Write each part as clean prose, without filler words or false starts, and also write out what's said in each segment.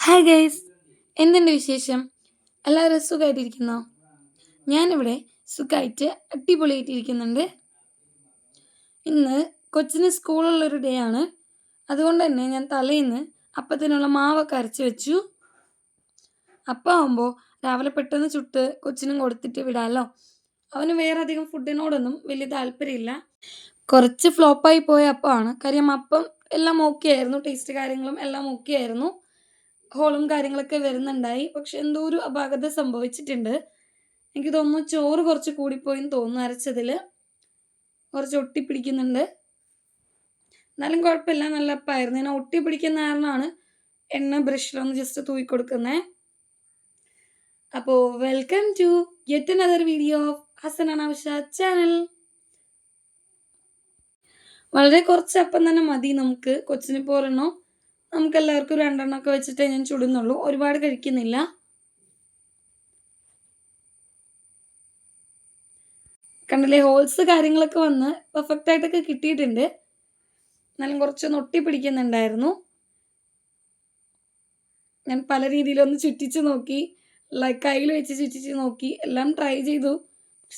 Hi guys, എന്തുണ്ട് വിശേഷം? എല്ലാവരും സുഖമായിട്ടിരിക്കുന്നോ? ഞാനിവിടെ സുഖമായിട്ട് അടിപൊളിയായിട്ടിരിക്കുന്നുണ്ട്. ഇന്ന് കൊച്ചിന് സ്കൂളുള്ളൊരു ഡേ ആണ്. അതുകൊണ്ട് തന്നെ ഞാൻ തലേന്ന് അപ്പത്തിനുള്ള മാവൊക്കെ അരച്ച് വെച്ചു. അപ്പം ആകുമ്പോൾ രാവിലെ പെട്ടെന്ന് ചുട്ട് കൊച്ചിനും കൊടുത്തിട്ട് വിടാമല്ലോ. അവന് വേറെ അധികം ഫുഡിനോടൊന്നും വലിയ താല്പര്യമില്ല. കുറച്ച് ഫ്ലോപ്പായി പോയ അപ്പമാണ്. കാര്യം അപ്പം എല്ലാം ഓക്കെ ആയിരുന്നു, ടേസ്റ്റ് കാര്യങ്ങളും എല്ലാം ഓക്കെ ആയിരുന്നു. ഹോളും കാര്യങ്ങളൊക്കെ വരുന്നുണ്ടായി. പക്ഷെ എന്തോ ഒരു അപാകത സംഭവിച്ചിട്ടുണ്ട്. എനിക്ക് തോന്നുന്നു ചോറ് കുറച്ച് കൂടിപ്പോയെന്ന് തോന്നുന്നു. അരച്ചതിൽ കുറച്ച് ഒട്ടിപ്പിടിക്കുന്നുണ്ട്. എന്നാലും കുഴപ്പമില്ല, നല്ല അപ്പമായിരുന്നു. ഞാൻ ഒട്ടിപ്പിടിക്കുന്ന കാരണമാണ് എണ്ണ ബ്രഷിലൊന്ന് ജസ്റ്റ് തൂക്കി കൊടുക്കുന്നത്. അപ്പോൾ welcome to yet another video of Hasan അനാവശ്യ ചാനൽ. വളരെ കുറച്ച് അപ്പം തന്നെ മതി നമുക്ക്. കൊച്ചിന് പോരണോ, നമുക്കെല്ലാവർക്കും രണ്ടെണ്ണമൊക്കെ വെച്ചിട്ടേ ഞാൻ ചുടുന്നുള്ളൂ. ഒരുപാട് കഴിക്കുന്നില്ല. കണ്ടില്ലേ, ഹോൾസ് കാര്യങ്ങളൊക്കെ വന്ന് പെർഫെക്റ്റ് ആയിട്ടൊക്കെ കിട്ടിയിട്ടുണ്ട്. എന്നാലും കുറച്ചൊന്ന് ഒട്ടി പിടിക്കുന്നുണ്ടായിരുന്നു. ഞാൻ പല രീതിയിലൊന്ന് ചുറ്റിച്ച് നോക്കി, കയ്യിൽ വെച്ച് ചുറ്റിച്ച് നോക്കി, എല്ലാം ട്രൈ ചെയ്തു.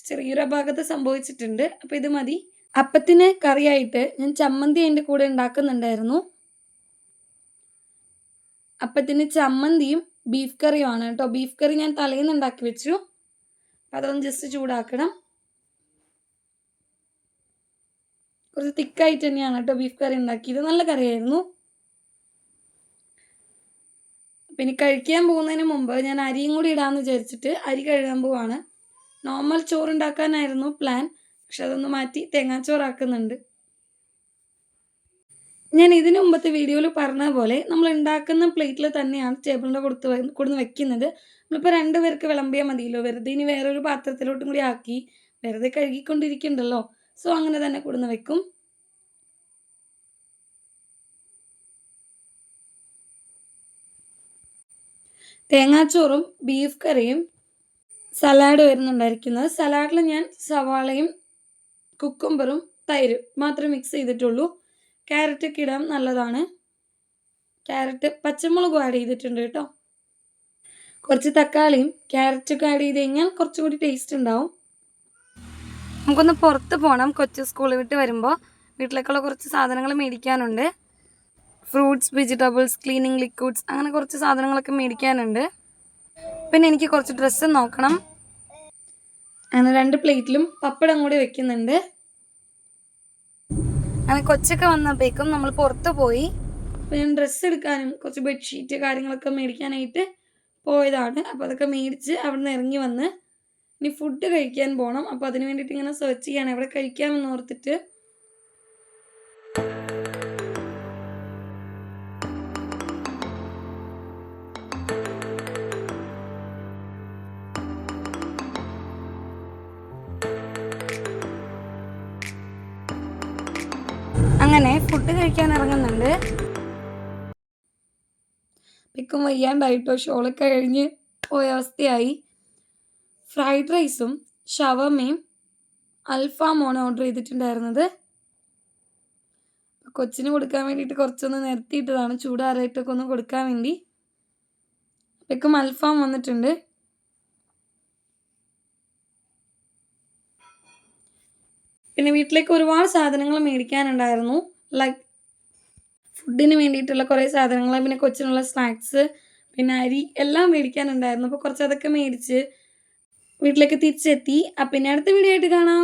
ചെറിയൊരു അപാകത സംഭവിച്ചിട്ടുണ്ട്. അപ്പോൾ ഇത് മതി. അപ്പത്തിന് കറിയായിട്ട് ഞാൻ ചമ്മന്തി അതിൻ്റെ കൂടെ ഉണ്ടാക്കുന്നുണ്ടായിരുന്നു. അപ്പത്തിന് ചമ്മന്തിയും ബീഫ് കറിയുമാണ് കേട്ടോ. ബീഫ് കറി ഞാൻ തലേന്ന് ഉണ്ടാക്കി വെച്ചു. അതൊന്ന് ജസ്റ്റ് ചൂടാക്കണം. കുറച്ച് തിക്കായിട്ട് തന്നെയാണ് കേട്ടോ ബീഫ് കറി ഉണ്ടാക്കിയത്. നല്ല കറിയായിരുന്നു. പിന്നെ കഴിക്കാൻ പോകുന്നതിന് മുമ്പ് ഞാൻ അരിയും കൂടി ഇടാമെന്ന് വിചാരിച്ചിട്ട് അരി കഴുകാൻ പോവാണ്. നോർമൽ ചോറുണ്ടാക്കാനായിരുന്നു പ്ലാൻ, പക്ഷെ അതൊന്ന് മാറ്റി തേങ്ങാച്ചോറാക്കുന്നുണ്ട്. ഞാൻ ഇതിനു മുമ്പത്തെ വീഡിയോയിൽ പറഞ്ഞ പോലെ നമ്മൾ ഉണ്ടാക്കുന്ന പ്ലേറ്റിൽ തന്നെയാണ് ടേബിളിൻ്റെ കൊടുന്ന് വെക്കുന്നത്. നമ്മളിപ്പോൾ 2 പേർക്ക് വിളമ്പിയാൽ മതിയല്ലോ. വെറുതെ ഇനി വേറൊരു പാത്രത്തിലോട്ടും കൂടി ആക്കി വെറുതെ കഴുകിക്കൊണ്ടിരിക്കണ്ടല്ലോ. സോ അങ്ങനെ തന്നെ കൊടുന്ന് വെക്കും. തേങ്ങാച്ചോറും ബീഫ് കറിയും സലാഡ് വരുന്നുണ്ടായിരിക്കുന്നത്. സലാഡിൽ ഞാൻ സവാളയും കുക്കുംബറും തൈര് മാത്രമേ മിക്സ് ചെയ്തിട്ടുള്ളൂ. ക്യാരറ്റൊക്കെ ഇടാൻ നല്ലതാണ്. ക്യാരറ്റ് പച്ചമുളകും ആഡ് ചെയ്തിട്ടുണ്ട് കേട്ടോ. കുറച്ച് തക്കാളിയും ക്യാരറ്റൊക്കെ ആഡ് ചെയ്ത് കഴിഞ്ഞാൽ കുറച്ചും കൂടി ടേസ്റ്റ് ഉണ്ടാവും. നമുക്കൊന്ന് പുറത്ത് പോകണം. കൊച്ചു സ്കൂളിൽ വിട്ട് വരുമ്പോൾ വീട്ടിലേക്കുള്ള കുറച്ച് സാധനങ്ങൾ മേടിക്കാനുണ്ട്. ഫ്രൂട്ട്സ്, വെജിറ്റബിൾസ്, ക്ലീനിങ് ലിക്വിഡ്സ്, അങ്ങനെ കുറച്ച് സാധനങ്ങളൊക്കെ മേടിക്കാനുണ്ട്. പിന്നെ എനിക്ക് കുറച്ച് ഡ്രസ്സ് നോക്കണം. അങ്ങനെ 2 പ്ലേറ്റിലും പപ്പടം കൂടി വെക്കുന്നുണ്ട്. അങ്ങനെ കൊച്ചൊക്കെ വന്നപ്പോഴേക്കും നമ്മൾ പുറത്ത് പോയി. അപ്പോൾ ഞാൻ ഡ്രസ്സ് എടുക്കാനും കുറച്ച് ബെഡ്ഷീറ്റ് കാര്യങ്ങളൊക്കെ മേടിക്കാനായിട്ട് പോയതാണ്. അപ്പോൾ അതൊക്കെ മേടിച്ച് അവിടെ നിന്ന് ഇറങ്ങി വന്ന് ഇനി ഫുഡ് കഴിക്കാൻ പോകണം. അപ്പോൾ അതിന് വേണ്ടിയിട്ട് ഇങ്ങനെ സെർച്ച് ചെയ്യാണ് എവിടെ കഴിക്കാമെന്ന് ഓർത്തിട്ട്. അങ്ങനെ ഫുഡ് കഴിക്കാൻ ഇറങ്ങുന്നുണ്ട്. ഇപ്പം വയ്യാണ്ടായിട്ടോ, ഷോളൊക്കെ കഴിഞ്ഞ് പോയ അവസ്ഥയായി. ഫ്രൈഡ് റൈസും ഷവർമയും അൽഫാമുമാണ് ഓർഡർ ചെയ്തിട്ടുണ്ടായിരുന്നത്. കൊച്ചിന് കൊടുക്കാൻ വേണ്ടിയിട്ട് കുറച്ചൊന്ന് നിർത്തിയിട്ടതാണ്, ചൂടാറായിട്ടൊക്കെ ഒന്ന് കൊടുക്കാൻ വേണ്ടി. ഇപ്പം അൽഫാം വന്നിട്ടുണ്ട്. പിന്നെ വീട്ടിലേക്ക് ഒരുപാട് സാധനങ്ങൾ മേടിക്കാനുണ്ടായിരുന്നു. ഫുഡിന് വേണ്ടിയിട്ടുള്ള കുറേ സാധനങ്ങൾ, പിന്നെ കൊച്ചിനുള്ള സ്നാക്സ്, പിന്നെ അരി എല്ലാം മേടിക്കാനുണ്ടായിരുന്നു. അപ്പോൾ കുറച്ച് അതൊക്കെ മേടിച്ച് വീട്ടിലേക്ക് തിരിച്ചെത്തി. പിന്നെ അടുത്ത വീഡിയോ ആയിട്ട് കാണാം.